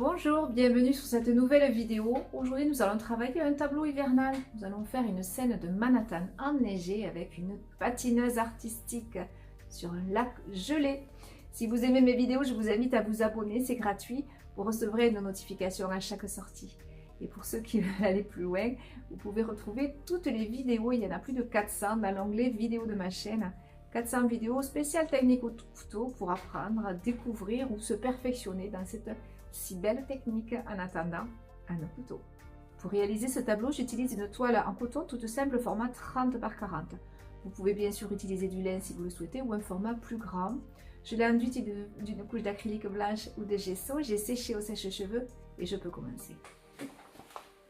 Bonjour, bienvenue sur cette nouvelle vidéo. Aujourd'hui nous allons travailler un tableau hivernal. Nous allons faire une scène de Manhattan enneigée avec une patineuse artistique sur un lac gelé. Si vous aimez mes vidéos, je vous invite à vous abonner, c'est gratuit. Vous recevrez une notification à chaque sortie. Et pour ceux qui veulent aller plus loin, vous pouvez retrouver toutes les vidéos, il y en a plus de 400 dans l'onglet vidéo de ma chaîne. 400 vidéos spéciales techniques au couteau pour apprendre, à découvrir ou se perfectionner dans cette si belle technique en attendant un couteau. Pour réaliser ce tableau, j'utilise une toile en coton toute simple format 30 par 40. Vous pouvez bien sûr utiliser du lin si vous le souhaitez ou un format plus grand. Je l'ai enduite d'une couche d'acrylique blanche ou de gesso. J'ai séché au sèche-cheveux et je peux commencer.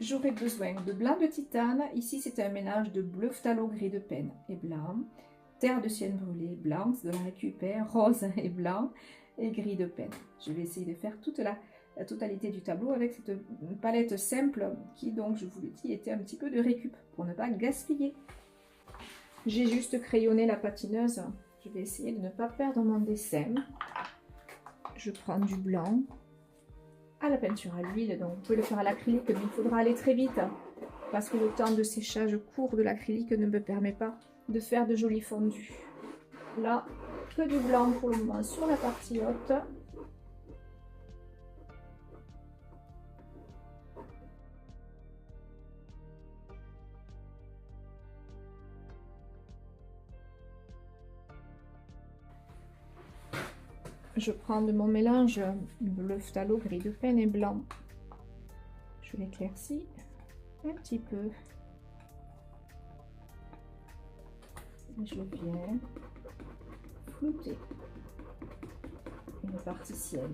J'aurai besoin de blanc de titane. Ici, c'est un mélange de bleu phthalo gris de penne et blanc. Terre de sienne brûlée, blanc, de la récupère, rose et blanc et gris de penne. Je vais essayer de faire toute la totalité du tableau avec cette palette simple qui, donc, je vous le dis, était un petit peu de récup pour ne pas gaspiller. J'ai juste crayonné la patineuse. Je vais essayer de ne pas perdre mon dessin. Je prends du blanc à la peinture à l'huile, donc vous pouvez le faire à l'acrylique, mais il faudra aller très vite parce que le temps de séchage court de l'acrylique ne me permet pas de faire de jolis fondus. Là, que du blanc pour le moment sur la partie haute. Je prends de mon mélange bleu phthalo, gris de penne et blanc. Je l'éclaircis un petit peu. Et je viens flouter une partie ciel.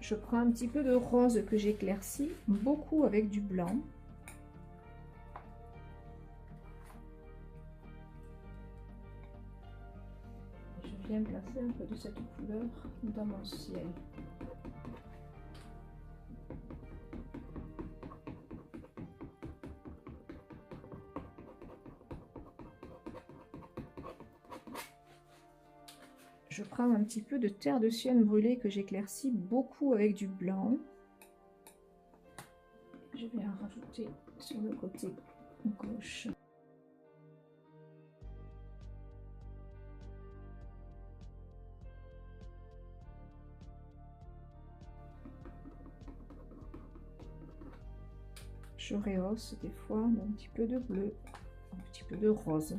Je prends un petit peu de rose que j'éclaircis, beaucoup avec du blanc. Je viens placer un peu de cette couleur dans mon ciel. Je prends un petit peu de terre de sienne brûlée que j'éclaircis beaucoup avec du blanc. Je vais en rajouter sur le côté gauche. Je rehausse des fois d'un petit peu de bleu, un petit peu de rose.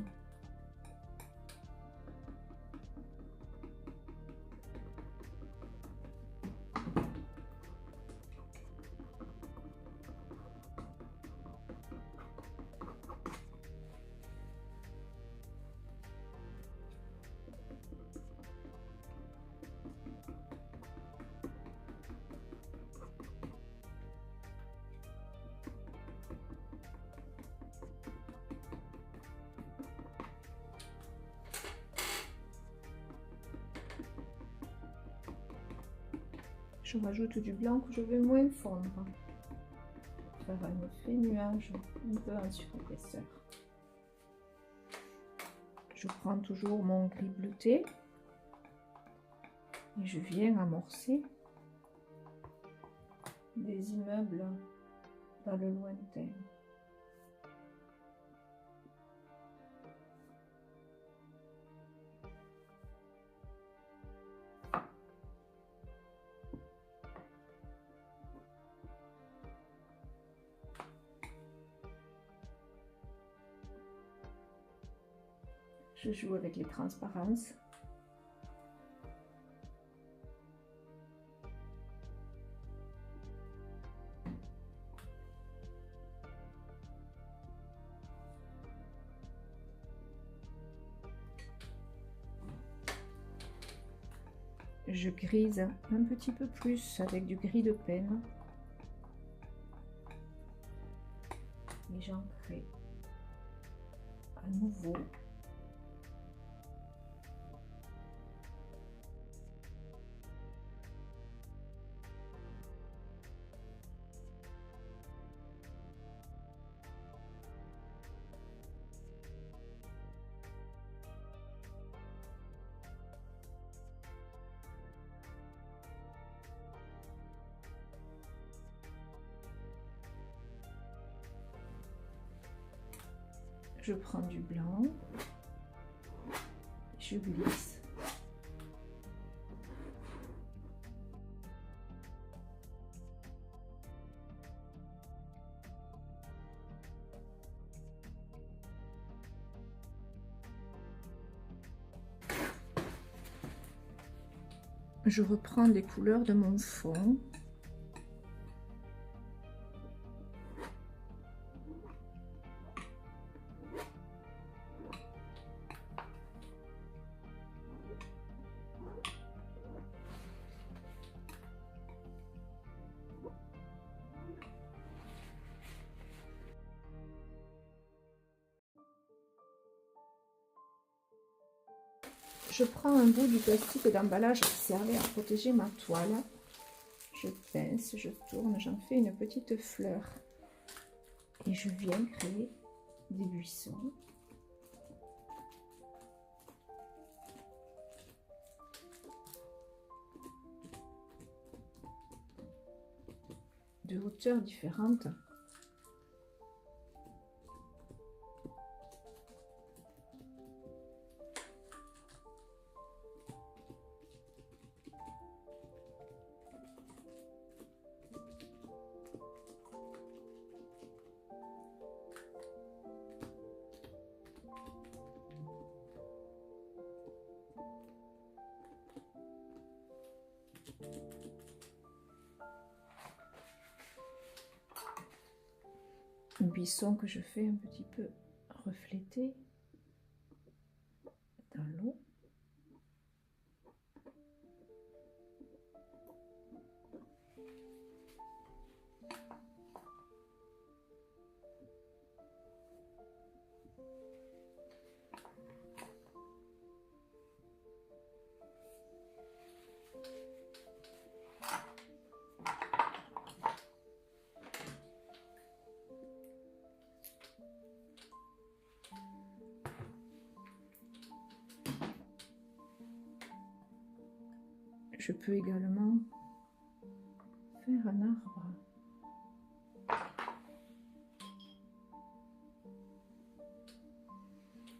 Je rajoute du blanc que je vais moins fondre. Faire un effet nuage un peu en surépaisseur. Je prends toujours mon gris bleuté et je viens amorcer des immeubles dans le lointain. Je joue avec les transparences. je grise un petit peu plus avec du gris de peine. Et j'en crée à nouveau. Je prends du blanc, je glisse. Je reprends les couleurs de mon fond. Je prends un bout du plastique d'emballage qui servait à protéger ma toile. Je pince, je tourne, j'en fais une petite fleur. Et je viens créer des buissons. De hauteurs différentes. Un buisson que je fais un petit peu refléter dans l'eau. Je peux également faire un arbre.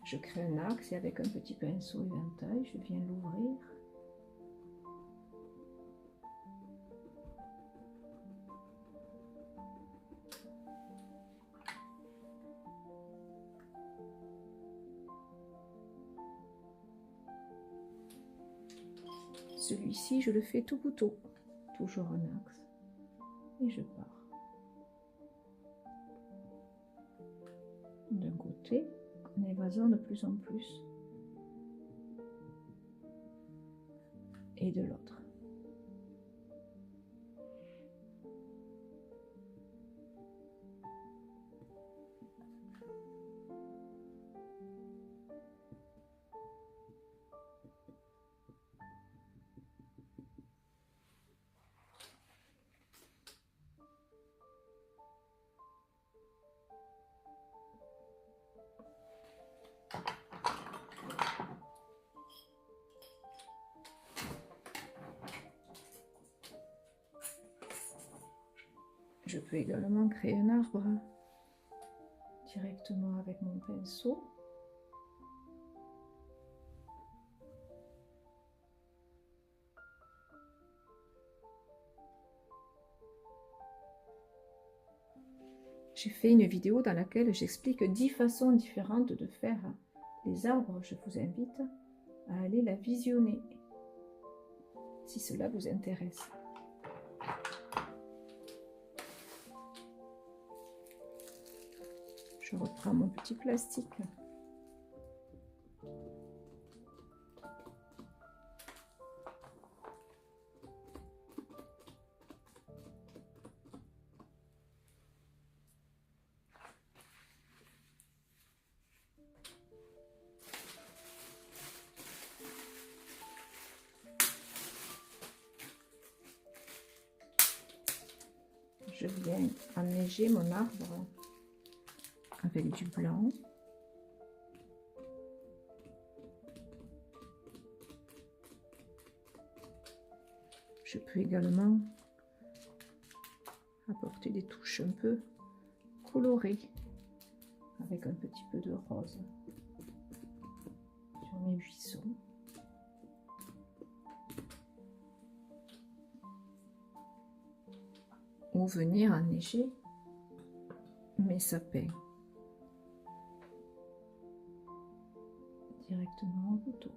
Je crée un axe et avec un petit pinceau éventail, je viens l'ouvrir. Celui-ci, je le fais tout couteau, toujours un axe, et je pars. D'un côté, en évasant de plus en plus, et de l'autre. Je peux également créer un arbre directement avec mon pinceau. J'ai fait une vidéo dans laquelle j'explique 10 façons différentes de faire les arbres. Je vous invite à aller la visionner si cela vous intéresse. Je reprends mon petit plastique. je viens enneiger mon arbre avec du blanc. Je peux également apporter des touches un peu colorées avec un petit peu de rose sur mes buissons. Ou venir enneiger mes sapins directement au couteau.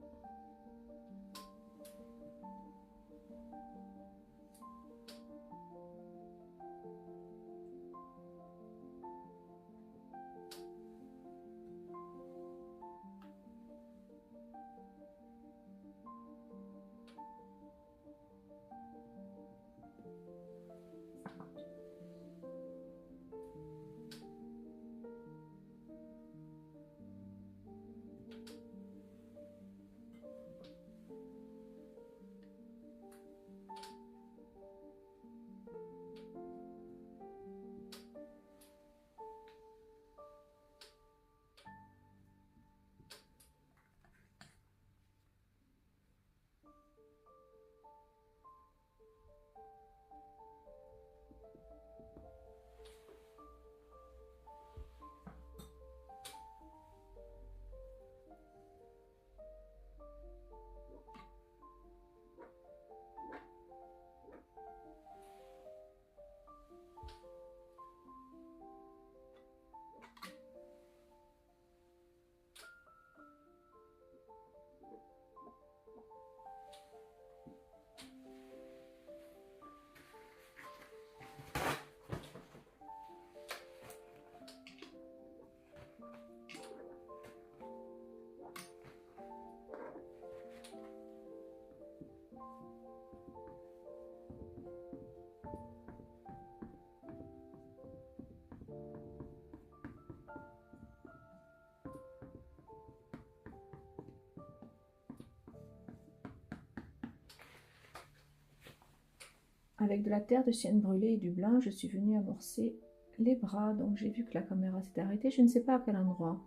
Avec de la terre de sienne brûlée et du blanc, je suis venue amorcer les bras. Donc j'ai vu que la caméra s'était arrêtée. Je ne sais pas à quel endroit.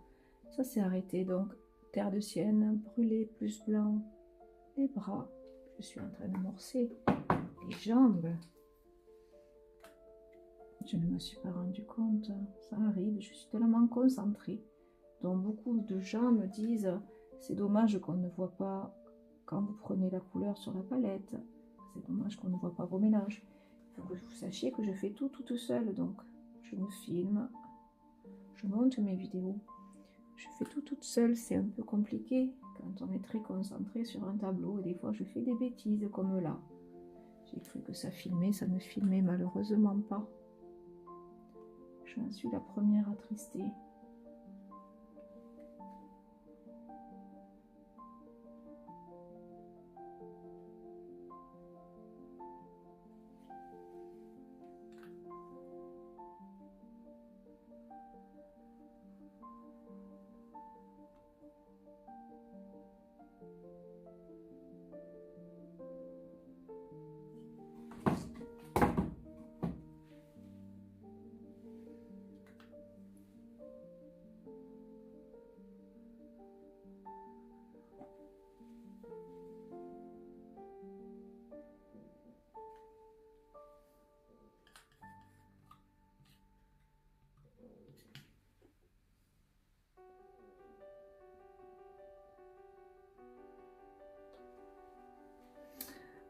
Ça s'est arrêté. Donc terre de sienne brûlée plus blanc. Les bras. Je suis en train d'amorcer les jambes. Je ne me suis pas rendu compte. Ça arrive. Je suis tellement concentrée. Donc beaucoup de gens me disent c'est dommage qu'on ne voit pas quand vous prenez la couleur sur la palette. C'est dommage qu'on ne voit pas vos mélanges. Il faut que vous sachiez que je fais tout toute seule. Donc, je me filme, je monte mes vidéos. Je fais tout toute seule. C'est un peu compliqué quand on est très concentré sur un tableau. Et des fois, je fais des bêtises comme là. J'ai cru que ça filmait. Ça ne filmait malheureusement pas. J'en suis la première attristée.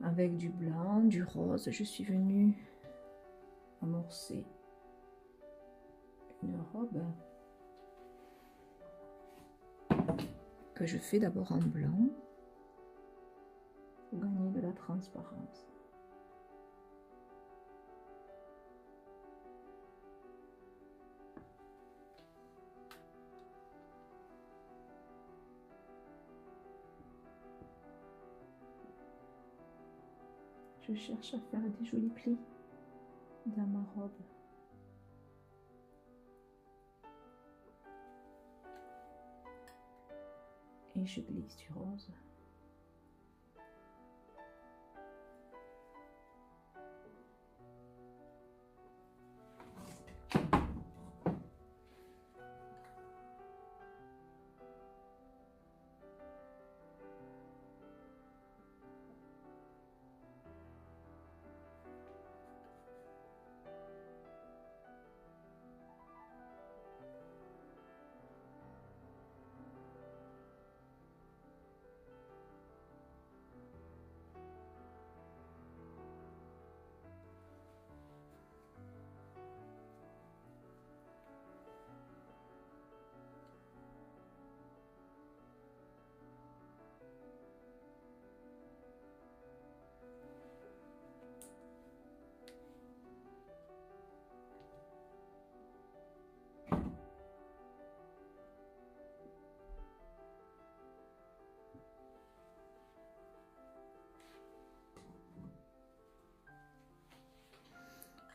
Avec du blanc, du rose, je suis venue amorcer une robe que je fais d'abord en blanc pour gagner de la transparence. Je cherche à faire des jolis plis dans ma robe. Et je glisse du rose.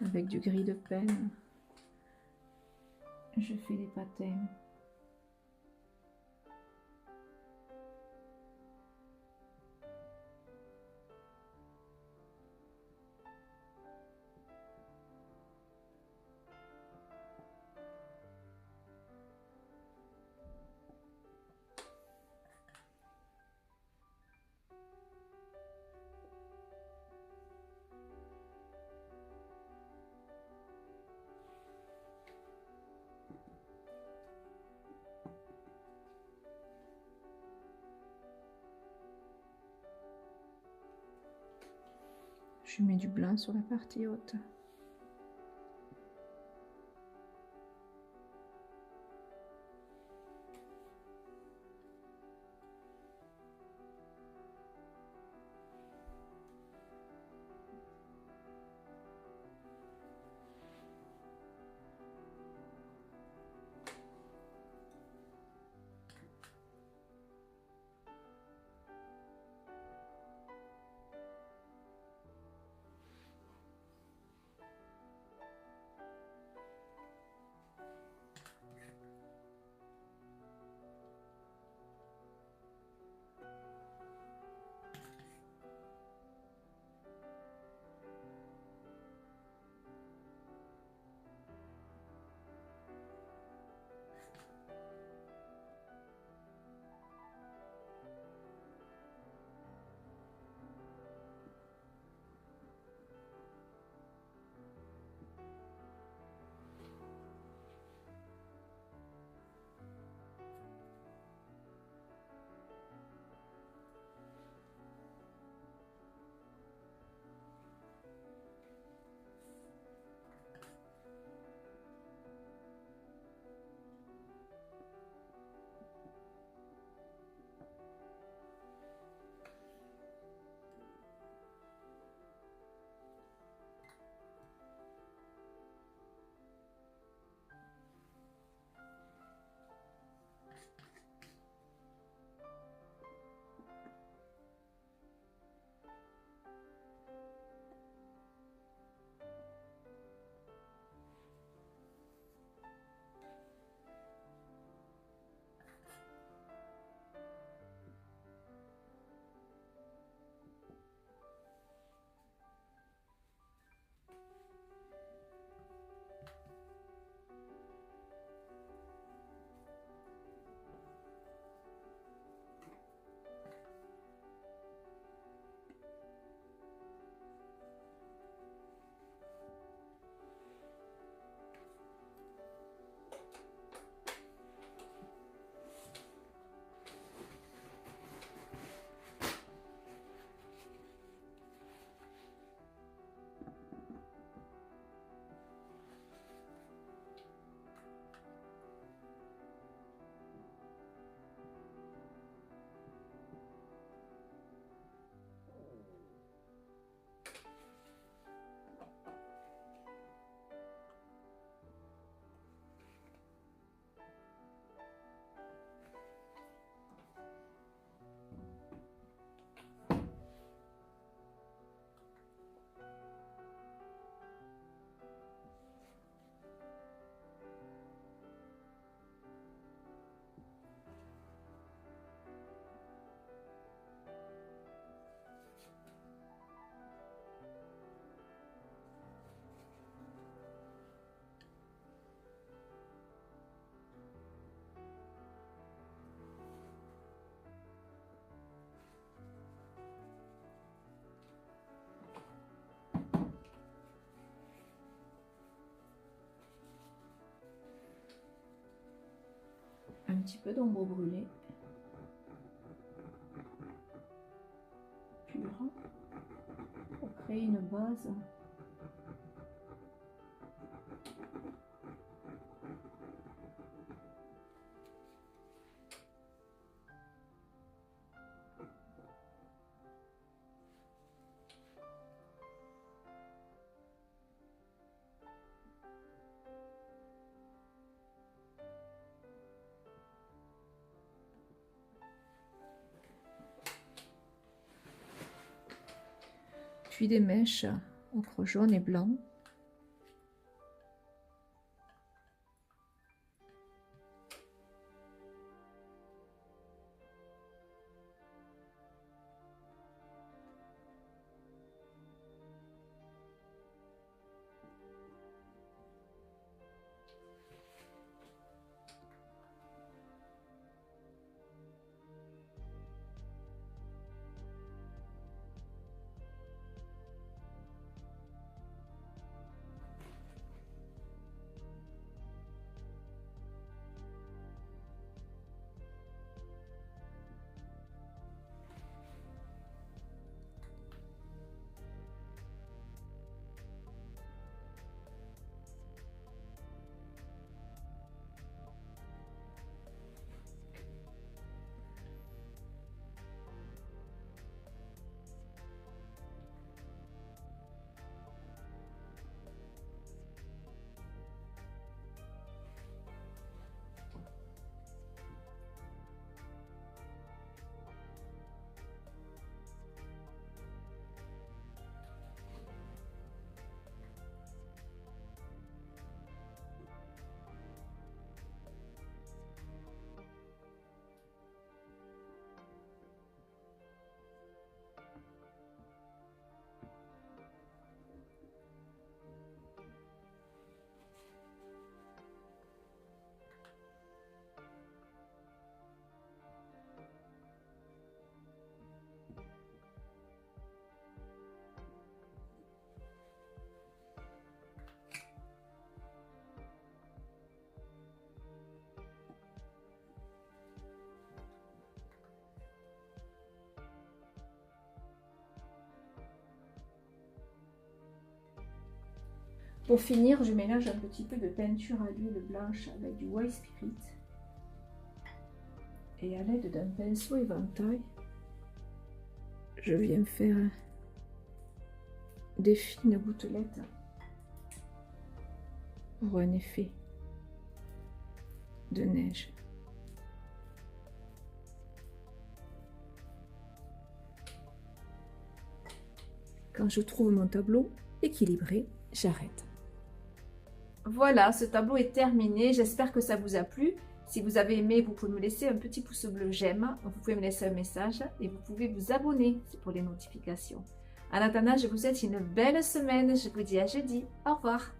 avec du gris de peine. Je fais des patins. Je mets du blanc sur la partie haute. Un petit peu d'ombre brûlée. Pure. Pour créer une base. Puis des mèches ocre jaune et blanc Pour finir, je mélange un petit peu de peinture à l'huile blanche avec du white spirit. Et à l'aide d'un pinceau éventail, je viens faire des fines gouttelettes pour un effet de neige. Quand je trouve mon tableau équilibré, j'arrête. Voilà, ce tableau est terminé. J'espère que ça vous a plu. Si vous avez aimé, vous pouvez me laisser un petit pouce bleu j'aime. Vous pouvez me laisser un message et vous pouvez vous abonner pour les notifications. En attendant, je vous souhaite une belle semaine. Je vous dis à jeudi. Au revoir.